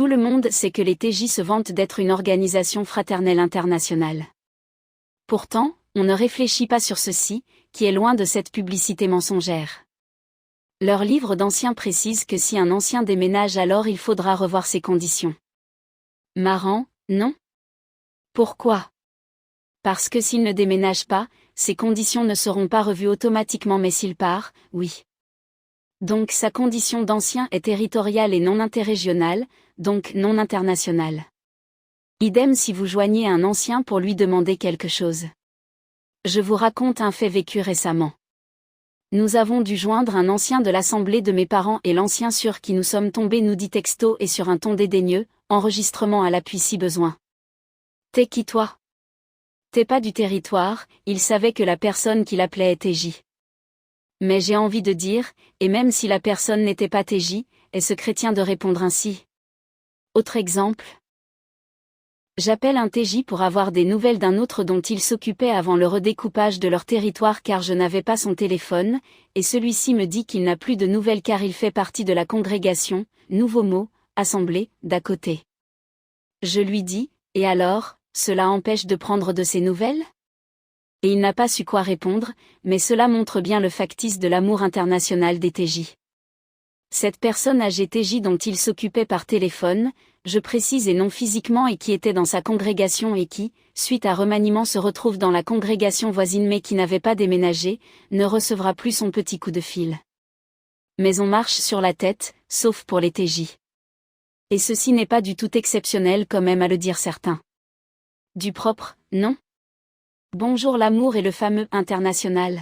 Tout le monde sait que les TJ se vantent d'être une organisation fraternelle internationale. Pourtant, on ne réfléchit pas sur ceci, qui est loin de cette publicité mensongère. Leur livre d'anciens précise que si un ancien déménage, alors il faudra revoir ses conditions. Marrant, non? Pourquoi? Parce que s'il ne déménage pas, ses conditions ne seront pas revues automatiquement, mais s'il part, oui. Donc sa condition d'ancien est territoriale et non interrégionale, donc non internationale. Idem si vous joignez un ancien pour lui demander quelque chose. Je vous raconte un fait vécu récemment. Nous avons dû joindre un ancien de l'assemblée de mes parents et l'ancien sur qui nous sommes tombés nous dit texto et sur un ton dédaigneux, enregistrement à l'appui si besoin. T'es qui toi? T'es pas du territoire, il savait que la personne qui l'appelait était J. Mais j'ai envie de dire, et même si la personne n'était pas TJ, est-ce chrétien de répondre ainsi? Autre exemple. J'appelle un TJ pour avoir des nouvelles d'un autre dont il s'occupait avant le redécoupage de leur territoire car je n'avais pas son téléphone, et celui-ci me dit qu'il n'a plus de nouvelles car il fait partie de la congrégation, nouveau mot, assemblée, d'à côté. Je lui dis, et alors, cela empêche de prendre de ses nouvelles? Et il n'a pas su quoi répondre, mais cela montre bien le factice de l'amour international des TJ. Cette personne âgée TJ dont il s'occupait par téléphone, je précise et non physiquement et qui était dans sa congrégation et qui, suite à remaniement se retrouve dans la congrégation voisine mais qui n'avait pas déménagé, ne recevra plus son petit coup de fil. Mais on marche sur la tête, sauf pour les TJ. Et ceci n'est pas du tout exceptionnel comme aiment à le dire certains. Du propre, non? Bonjour l'amour et le fameux international.